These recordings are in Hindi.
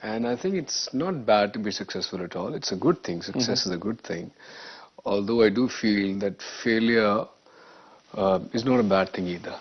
And I think it's not bad to be successful at all. It's a good thing. Success is a good thing. Although I do feel that failure is not a bad thing either,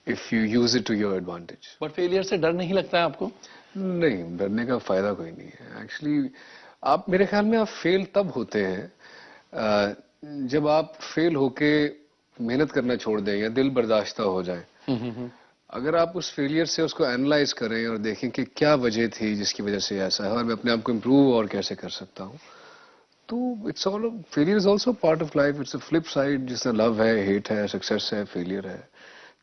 if you use it to your advantage. But failure से डर नहीं लगता है आपको? नहीं, डरने का फायदा कोई नहीं है एक्चुअली। आप, मेरे ख्याल में आप फेल तब होते हैं जब आप फेल होके मेहनत करना छोड़ दें या दिल बर्दाश्ता हो जाए। अगर आप उस फेलियर से उसको एनालाइज करें और देखें कि क्या वजह थी जिसकी वजह से ऐसा है और मैं अपने आप को इम्प्रूव और कैसे कर सकता हूँ, तो it's all, failure is also part of life. It's a flip side, जिसमें लव है, हेट है, सक्सेस है, फेलियर है।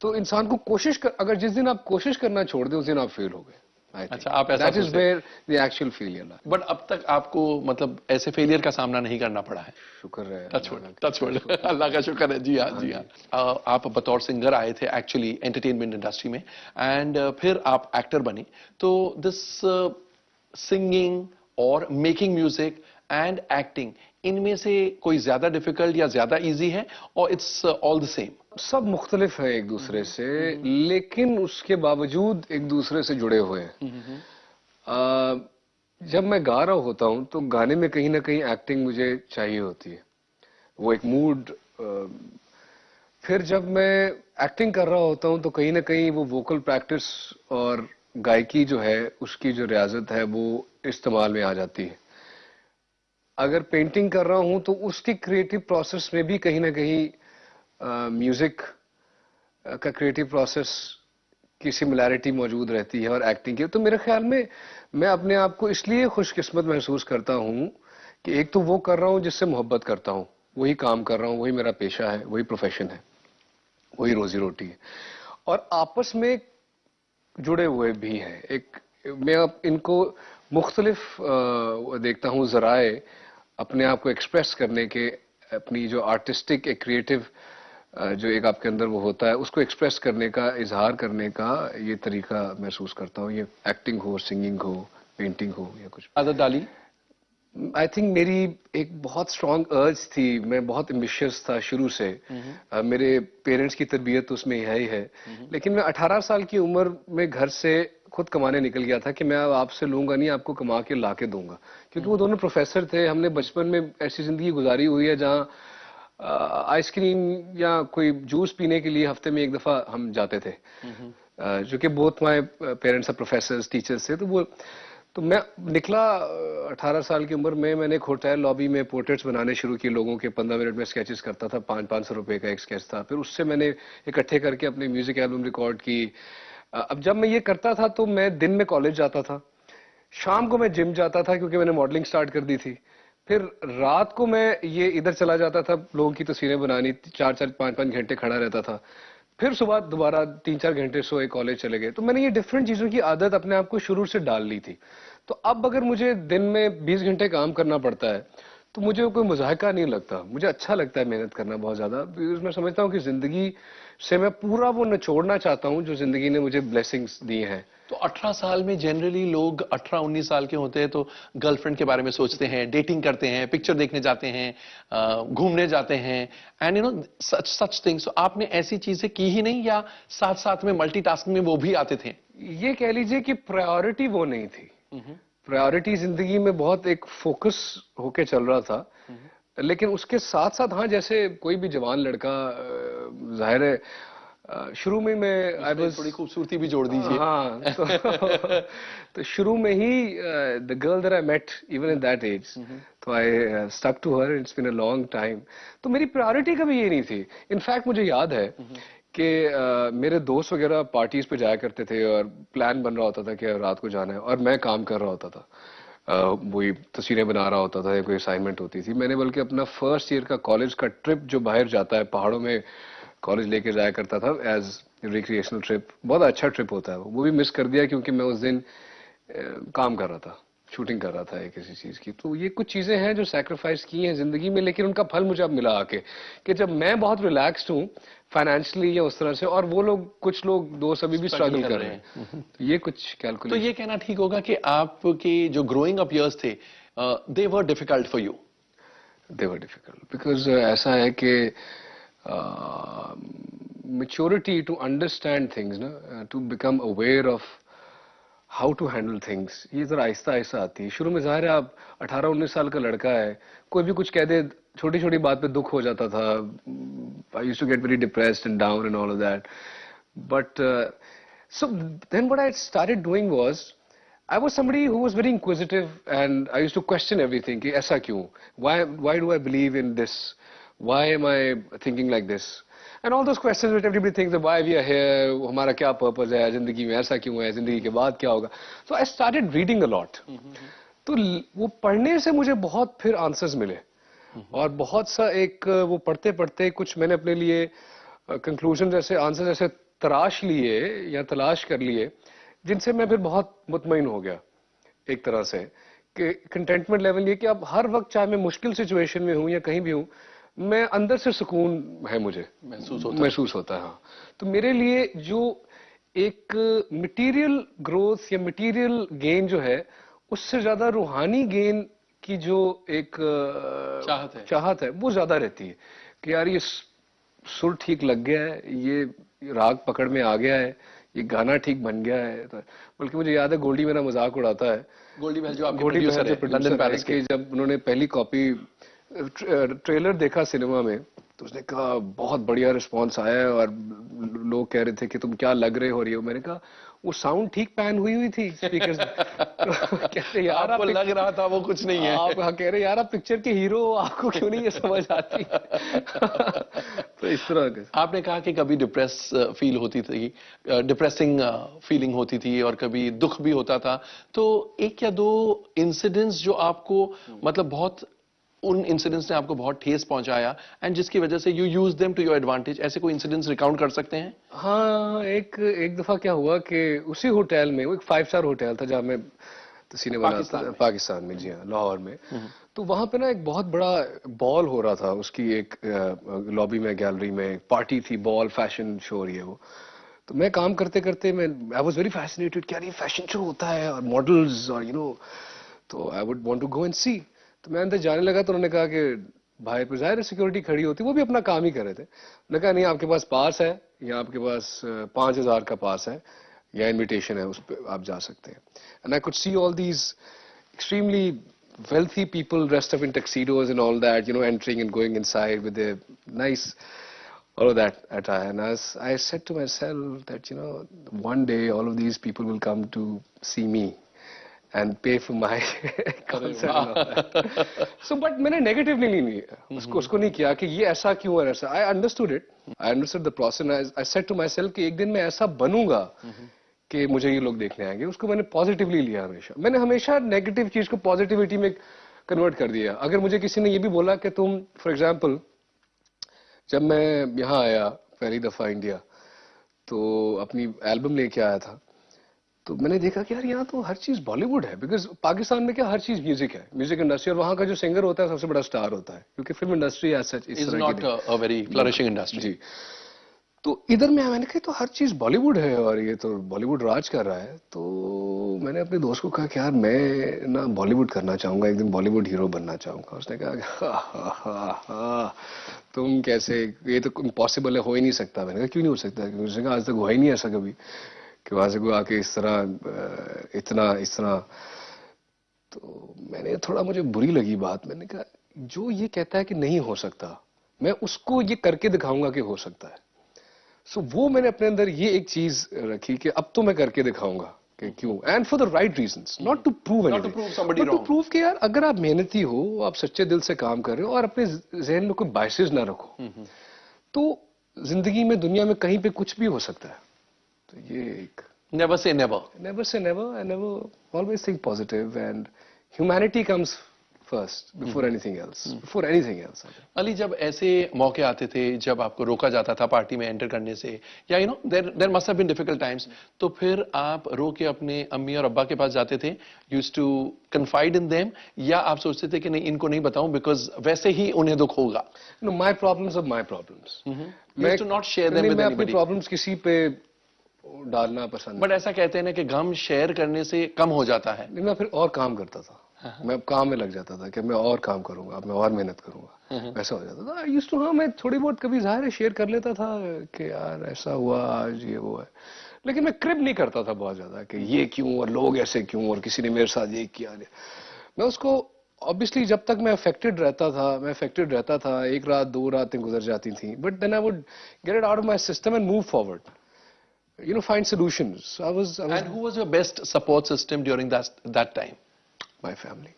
तो इंसान को कोशिश कर, अगर जिस दिन आप कोशिश करना छोड़ दें उस दिन आप फेल हो गए। अच्छा, आप ऐसा that is where the actual failure. But अब तक आपको मतलब ऐसे फेलियर का सामना नहीं करना पड़ा है? शुक्र है, टच वुड, अल्लाह का शुक्र है। जी हाँ, जी हाँ। आप बतौर सिंगर आए थे एक्चुअली एंटरटेनमेंट इंडस्ट्री में, एंड फिर आप एक्टर बने। तो दिस सिंगिंग और मेकिंग म्यूजिक एंड एक्टिंग, इनमें से कोई ज्यादा डिफिकल्ट या ज्यादा इजी है, और इट्स ऑल द सेम? सब मुख्तलिफ है एक दूसरे से, लेकिन उसके बावजूद एक दूसरे से जुड़े हुए हैं। जब मैं गा रहा होता हूं तो गाने में कहीं ना कहीं एक्टिंग मुझे चाहिए होती है, वो एक मूड। फिर जब मैं एक्टिंग कर रहा होता हूं तो कहीं ना कहीं वो वोकल प्रैक्टिस और गायकी जो है उसकी जो रियाजत है वो इस्तेमाल में आ जाती है। अगर पेंटिंग कर रहा हूं तो उसकी क्रिएटिव प्रोसेस में भी कहीं ना कहीं म्यूजिक का क्रिएटिव प्रोसेस की सिमिलैरिटी मौजूद रहती है और एक्टिंग की। तो मेरे ख्याल में मैं अपने आप को इसलिए खुशकिस्मत महसूस करता हूं कि एक तो वो कर रहा हूं जिससे मोहब्बत करता हूं, वही काम कर रहा हूं, वही मेरा पेशा है, वही प्रोफेशन है, वही रोजी रोटी है, और आपस में जुड़े हुए भी हैं। एक, मैं अब इनको मुख्तलिफ देखता हूं जराए अपने आप को एक्सप्रेस करने के, अपनी जो आर्टिस्टिक एक क्रिएटिव जो एक आपके अंदर वो होता है उसको एक्सप्रेस करने का, इजहार करने का ये तरीका महसूस करता हूँ। ये एक्टिंग हो, सिंगिंग हो, पेंटिंग हो या कुछ। आदत डाली? आई थिंक मेरी एक बहुत स्ट्रॉन्ग अर्ज थी, मैं बहुत एम्बिशियस था शुरू से। मेरे पेरेंट्स की तरबियत उसमें है ही है। लेकिन मैं 18 साल की उम्र में घर से खुद कमाने निकल गया था कि मैं आपसे लूंगा नहीं, आपको कमा के ला के दूंगा, क्योंकि वो दोनों प्रोफेसर थे। हमने बचपन में ऐसी जिंदगी गुजारी हुई है जहाँ आइसक्रीम या कोई जूस पीने के लिए हफ्ते में एक दफा हम जाते थे, जो कि both my parents are professors, teachers थे। तो मैं निकला 18 साल की उम्र में, मैंने एक होटल लॉबी में पोर्ट्रेट्स बनाने शुरू किए लोगों के। 15 मिनट में स्केचेस करता था, 500 रुपए का एक स्केच था। फिर उससे मैंने इकट्ठे करके अपनी म्यूजिक एल्बम रिकॉर्ड की। अब जब मैं ये करता था तो मैं दिन में कॉलेज जाता था, शाम को मैं जिम जाता था क्योंकि मैंने मॉडलिंग स्टार्ट कर दी थी। फिर रात को मैं ये इधर चला जाता था लोगों की तस्वीरें बनानी, 4-5 घंटे खड़ा रहता था। फिर सुबह दोबारा 3-4 घंटे सोए, कॉलेज चले गए। तो मैंने ये डिफरेंट चीजों की आदत अपने आप को शुरू से डाल ली थी। तो अब अगर मुझे दिन में 20 घंटे काम करना पड़ता है तो मुझे कोई मुजाहिका नहीं लगता, मुझे अच्छा लगता है मेहनत करना बहुत ज्यादा। मैं समझता हूँ कि जिंदगी से मैं पूरा वो निचोड़ना चाहता हूँ जो जिंदगी ने मुझे ब्लेसिंग्स दी हैं। तो 18 साल में जनरली लोग 18-19 साल के होते हैं तो गर्लफ्रेंड के बारे में सोचते हैं, डेटिंग करते हैं, पिक्चर देखने जाते हैं, घूमने जाते हैं, and you know such things. तो आपने ऐसी चीजें की ही नहीं, या साथ साथ में मल्टीटास्किंग में वो भी आते थे? ये कह लीजिए कि प्रायोरिटी वो नहीं थी। प्रायोरिटी जिंदगी में बहुत एक फोकस होके चल रहा था, लेकिन उसके साथ साथ हाँ, जैसे कोई भी जवान लड़का, जाहिर है शुरू में मैं आई वाज, थोड़ी खूबसूरती भी जोड़ दीजिए। हाँ तो शुरू में ही the girl that I met even in that age, तो I stuck to her, it's been a long time. तो मेरी प्रायोरिटी कभी ये नहीं थी। इनफैक्ट मुझे याद है कि मेरे दोस्त वगैरह पार्टीज पे जाया करते थे और प्लान बन रहा होता था कि रात को जाना है, और मैं काम कर रहा होता था, वही तस्वीरें बना रहा होता था या कोई असाइनमेंट होती थी। मैंने बल्कि अपना फर्स्ट ईयर का कॉलेज का ट्रिप जो बाहर जाता है पहाड़ों में, कॉलेज लेके जाया करता था एज रिक्रिएशनल ट्रिप। बहुत अच्छा ट्रिप होता है वो भी मिस कर दिया क्योंकि मैं उस दिन काम कर रहा था, शूटिंग कर रहा था एक किसी चीज की। तो ये कुछ चीजें हैं जो सैक्रिफाइस की हैं जिंदगी में, लेकिन उनका फल मुझे अब मिला आके, कि जब मैं बहुत रिलैक्स्ड हूँ फाइनेंशियली या उस तरह से, और वो लोग, कुछ लोग दोस्त अभी भी स्ट्रगल कर रहे हैं। तो ये कुछ कैलकुलेशन। तो ये कहना ठीक होगा कि आपके जो ग्रोइंग अप इयर्स थे, they were difficult for you? They were difficult because ऐसा है कि maturity to understand things, no? To become aware of how to handle things, ये जरा आहिस्ता आहिस्ता आती है। शुरू में ज़ाहिर है आप 18-19 साल का लड़का है, कोई भी कुछ कह दे, छोटी छोटी बात पे दुख हो जाता था। I used to get very depressed and down and all of that, but so then what I started doing was, I was somebody who was very inquisitive and I used to question everything कि ऐसा क्यों, why do I believe in this, why am I thinking like this, and all those questions which everybody thinks that why we are here, हमारा क्या purpose है जिंदगी में, ऐसा क्यों है, जिंदगी के बाद क्या होगा। So I started reading a lot। तो वो पढ़ने से मुझे बहुत फिर आंसर्स मिले, और बहुत सा एक वो पढ़ते पढ़ते कुछ मैंने अपने लिए कंक्लूजन जैसे आंसर जैसे तराश लिए या तलाश कर लिए, जिनसे मैं फिर बहुत मुतमईन हो गया एक तरह से, कि कंटेंटमेंट लेवल ये कि अब हर वक्त चाहे मैं मुश्किल सिचुएशन में हूं या कहीं भी हूं, मैं अंदर से सुकून है मुझे महसूस होता है। हाँ, तो मेरे लिए जो एक मटेरियल ग्रोथ या मटेरियल गेन जो है, उससे ज्यादा रूहानी गेन की जो एक चाहत है वो ज्यादा रहती है, कि यार ये सुर ठीक लग गया है, ये राग पकड़ में आ गया है, ये गाना ठीक बन गया है। तो बल्कि मुझे याद है गोल्डी मेरा मजाक उड़ाता है, गोल्डी बहल जो आपके प्रोड्यूसर है लंदन पेरिस के, जब उन्होंने पहली कॉपी ट्रेलर देखा सिनेमा में, तो उसने कहा बहुत बढ़िया रिस्पांस आया है और लोग कह रहे थे कि तुम क्या लग रहे हो रही हो। मैंने कहा वो साउंड ठीक पैन हुई थी स्पीकर्स में। तो कहते यार आपको लग रहा था वो कुछ नहीं है, आप कह रहे यार आप पिक्चर के हीरो हो, आपको क्यों नहीं ये समझ आती। तो इस तरह के आपने कहा कि कभी डिप्रेस फील होती थी, डिप्रेसिंग फीलिंग होती थी, और कभी दुख भी होता था। तो एक या दो इंसिडेंट्स जो आपको मतलब बहुत, उन इंसिडेंट्स ने आपको बहुत ठेस पहुंचाया एंड जिसकी वजह से you use them to your advantage, ऐसे कोई इंसिडेंट्स रिकाउंट कर सकते हैं? हाँ, एक दफा क्या हुआ कि उसी होटल में, वो एक 5 स्टार होटल था जहाँ मैं तसीने बनाता था, पाकिस्तान में, जी हाँ, लाहौर में। तो वहां पे ना एक बहुत बड़ा बॉल हो रहा था, उसकी एक लॉबी में, गैलरी में पार्टी थी, बॉल फैशन शो रही है वो। तो मैं काम करते करते मैं आई वॉज वेरी फैसिनेटेड, क्या ये फैशन शो होता है और मॉडल्स और तो I would want to go and see. तो मैं अंदर जाने लगा तो उन्होंने कहा कि भाई, पर जाहिर है सिक्योरिटी खड़ी होती, वो भी अपना काम ही कर रहे थे। उन्होंने कहा नहीं, आपके पास पास है, या आपके पास 5,000 का पास है या इनविटेशन है, उस पर आप जा सकते हैं। And I could see all these extremely wealthy people dressed up in tuxedos and all that, entering and going inside with a nice, all of that attire. And I said to myself that, one day all of these people will come to see me and pay for my concert and all that. So, but मैंने negatively नहीं उसको नहीं किया कि ये ऐसा क्यों है ऐसा. I understood it. I understood the process. And I said to myself कि एक दिन मैं ऐसा बनूंगा कि मुझे ये लोग देखने आएंगे. उसको मैंने पॉजिटिवली लिया हमेशा. मैंने हमेशा नेगेटिव चीज को पॉजिटिविटी में कन्वर्ट कर दिया. अगर मुझे किसी ने ये भी बोला कि तुम, फॉर एग्जाम्पल, जब मैं यहाँ आया पहली दफा इंडिया, तो अपनी एल्बम लेके आया था, तो मैंने देखा कि यार यहाँ तो हर चीज बॉलीवुड है. बिकॉज पाकिस्तान में क्या हर चीज म्यूजिक है, म्यूजिक इंडस्ट्री, और वहाँ का जो सिंगर होता है सबसे बड़ा स्टार होता है, क्योंकि film industry as such is not a very flourishing industry. जी. तो इधर में मैंने कहा तो हर चीज बॉलीवुड है और ये तो बॉलीवुड राज कर रहा है. तो मैंने अपने दोस्त को कहा कि यार मैं ना बॉलीवुड करना चाहूंगा, एक दिन बॉलीवुड हीरो बनना चाहूंगा. उसने कहा तुम कैसे, ये तो इम्पॉसिबल है, हो ही नहीं सकता. मैंने कहा क्यों नहीं हो सकता? क्योंकि उसने कहा आज तक हुआ ही नहीं ऐसा कभी कि वहां से कोई आके इस तरह इतना. तो मैंने थोड़ा, मुझे बुरी लगी बात. मैंने कहा जो ये कहता है कि नहीं हो सकता, मैं उसको ये करके दिखाऊंगा कि हो सकता है. सो वो मैंने अपने अंदर ये एक चीज रखी कि अब तो मैं करके दिखाऊंगा कि क्यों, and for the right reasons, not to prove anything, but to prove कि यार अगर आप मेहनती हो, आप सच्चे दिल से काम कर रहे हो और अपने जहन में कोई बायसेस ना रखो, तो जिंदगी में, दुनिया में कहीं पे कुछ भी हो सकता है. तो ये एक never say never, I never always think positive, and humanity comes first before anything else. Ali, जब ऐसे मौके आते थे जब आपको रोका जाता था पार्टी में एंटर करने से, या there must have been difficult times, तो फिर आप रो के अपने अम्मी और अब्बा के पास जाते थे, used to confide in them, या आप सोचते थे कि नहीं, इनको नहीं बताऊं बिकॉज वैसे ही उन्हें दुख होगा? No, my problems are my problems. मैं do not share them with anybody. Problems किसी पे डालना पसंद. बट ऐसा कहते हैं ना कि गम शेयर करने से कम हो जाता है. मैं फिर और काम करता था. मैं काम में लग जाता था कि मैं और काम करूंगा, मैं और मेहनत करूंगा, वैसा हो जाता था. आई यूज्ड टू, हाँ, मैं थोड़ी बहुत कभी जाहिर है शेयर कर लेता था कि यार ऐसा हुआ आज, ये वो है, लेकिन मैं क्रिब नहीं करता था बहुत ज्यादा कि ये क्यों और लोग ऐसे क्यों और किसी ने मेरे साथ ये किया। मैं उसको ऑब्वियसली जब तक मैं अफेक्टेड रहता था, एक रात दो रातें गुजर जाती थी, but then I would get it out of my system and move forward, find solutions. And who was your best support system during that time? My family.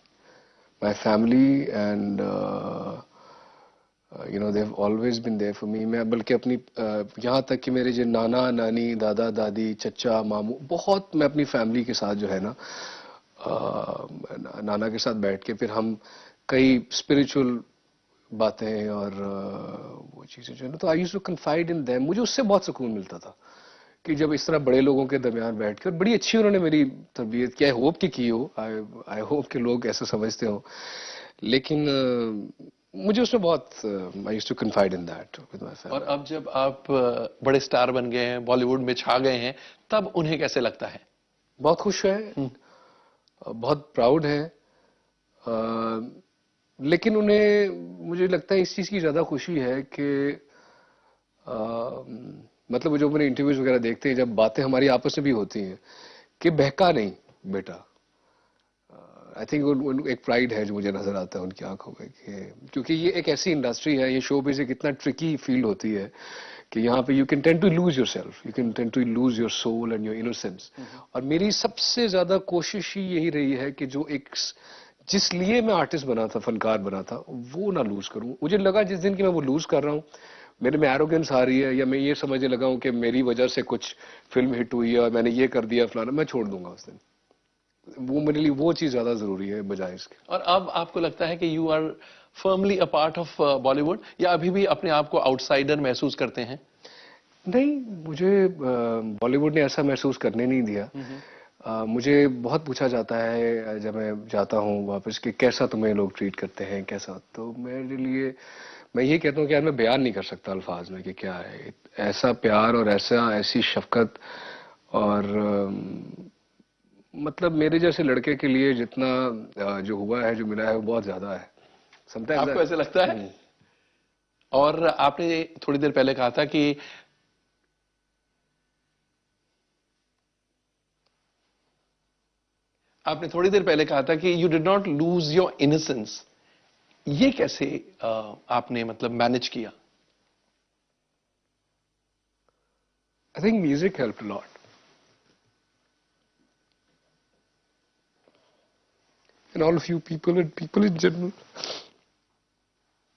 My family, and they've always been there for me. मैं बल्कि अपनी यहाँ तक कि मेरे जो नाना नानी दादा दादी चचा मामू, बहुत मैं अपनी फैमिली के साथ जो है ना, नाना के साथ बैठ के फिर हम कई स्पिरिचुअल बातें और वो चीजें जो है ना, तो I used to confide in them. मुझे उससे बहुत सुकून मिलता था कि जब इस तरह बड़े लोगों के दरमियान बैठ कर, बड़ी अच्छी उन्होंने मेरी तरबियत की। आई होप की हो, आई होप कि लोग ऐसा समझते हो, लेकिन मुझे उसमें बहुत I used to confide in that with my family. और अब जब आप बड़े स्टार बन गए हैं, बॉलीवुड में छा गए हैं, तब उन्हें कैसे लगता है? बहुत खुश है, बहुत प्राउड है, लेकिन उन्हें, मुझे लगता है इस चीज की ज्यादा खुशी है कि मतलब जो मैंने इंटरव्यूज वगैरह देखते हैं, जब बातें हमारी आपस में भी होती हैं, कि बहका नहीं बेटा। आई थिंक एक प्राइड है जो मुझे नजर आता है उनकी आंखों में, कि क्योंकि ये एक ऐसी इंडस्ट्री है, ये शो बिजनेस इतना ट्रिकी फील्ड होती है कि यहाँ पे you can tend to lose yourself, you can tend to lose your soul and your innocence. और मेरी सबसे ज्यादा कोशिश ही यही रही है कि जो एक जिस लिए मैं आर्टिस्ट बना था, फनकार बना था, वो ना लूज करूं। मुझे लगा जिस दिन की मैं वो लूज कर रहा हूं, मेरे में एरोगेंस आ रही है, या मैं ये समझने लगा हूं कि मेरी वजह से कुछ फिल्म हिट हुई है और मैंने ये कर दिया फलाना, मैं छोड़ दूंगा उस दिन। वो मेरे लिए वो चीज ज्यादा जरूरी है बजाय इसके। और अब आपको लगता है कि you are firmly a part of Bollywood, या अभी भी अपने आप को आउटसाइडर महसूस करते हैं? नहीं, मुझे बॉलीवुड ने ऐसा महसूस करने नहीं दिया। मुझे बहुत पूछा जाता है जब मैं जाता हूँ वापस कि कैसा तुम्हें लोग ट्रीट करते हैं, कैसा, तो मेरे लिए मैं ये कहता हूँ कि यार मैं बयान नहीं कर सकता अल्फाज में कि क्या है ऐसा प्यार और ऐसी शफकत। और मतलब मेरे जैसे लड़के के लिए जितना जो हुआ है, जो मिला है, वो बहुत ज्यादा है। समटाइम्स आपको ऐसे लगता है? और आपने थोड़ी देर पहले कहा था कि you did not lose your innocence. ये कैसे आपने मतलब मैनेज किया? I think music helped a lot, and all of you people and people in general.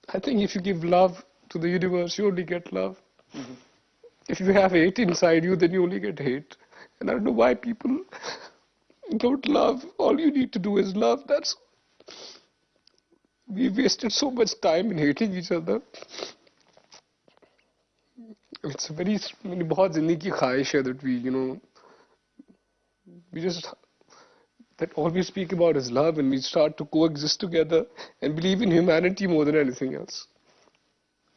I think if you give love to the universe, you only get love. If you have hate inside you, then you only get hate. And I don't know why people don't love. All you need to do is love. That's we wasted so much time in hating each other. It's a very बहुत जिंदगी की ख्वाहिश है that we just that all we speak about is love, and we start to coexist together and believe in humanity more than anything else.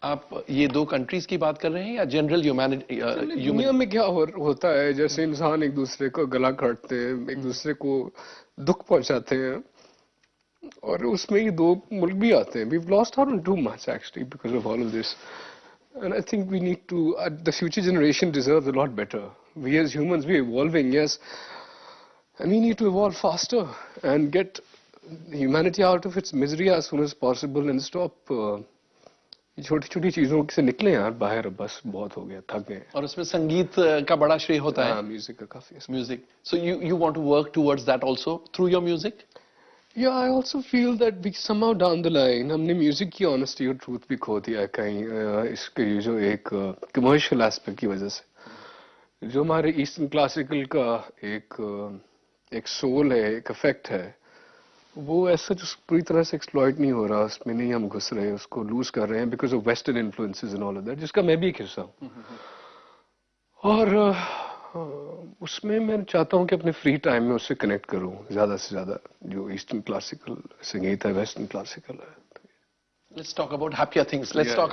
आप ये दो कंट्रीज की बात कर रहे हैं या जनरल ह्यूमैनिटी? दुनिया में क्या होता है, जैसे इंसान एक दूसरे को गला काटते हैं, एक दूसरे को दुख पहुंचाते हैं, और उसमें ये दो मुल्क भी आते हैं. We've lost out on too much actually because of all of this, and I think we need to the future generation deserves a lot better. We as humans, we're evolving, yes, and we need to evolve faster and get humanity out of its misery as soon as possible and stop छोटी छोटी चीजों से निकले यार बाहर. बस बहुत हो गया, थक गए. और उसमें संगीत का बड़ा श्रेय होता है. म्यूजिक का काफी. Music. So you want to work towards that also through your music? Yeah, I also feel that we somehow down the line हमने म्यूजिक की ऑनेस्टी और ट्रूथ भी खो दिया कहीं इसके जो एक कमर्शियल एस्पेक्ट की वजह से. जो हमारे ईस्टर्न क्लासिकल का एक सोल है, एक इफेक्ट है, वो ऐसा जो पूरी तरह से एक्सप्लॉइट नहीं हो रहा, उसमें नहीं हम घुस रहे, उसको लूज कर रहे हैं because of western influences and all of that, जिसका मैं भी एक हिस्सा हूँ. और उसमें मैं चाहता हूँ कि अपने फ्री टाइम में उससे कनेक्ट करूँ ज्यादा से ज्यादा. जो ईस्टर्न क्लासिकल संगीत है, वेस्टर्न क्लासिकल है. Let's talk about happier things. Let's talk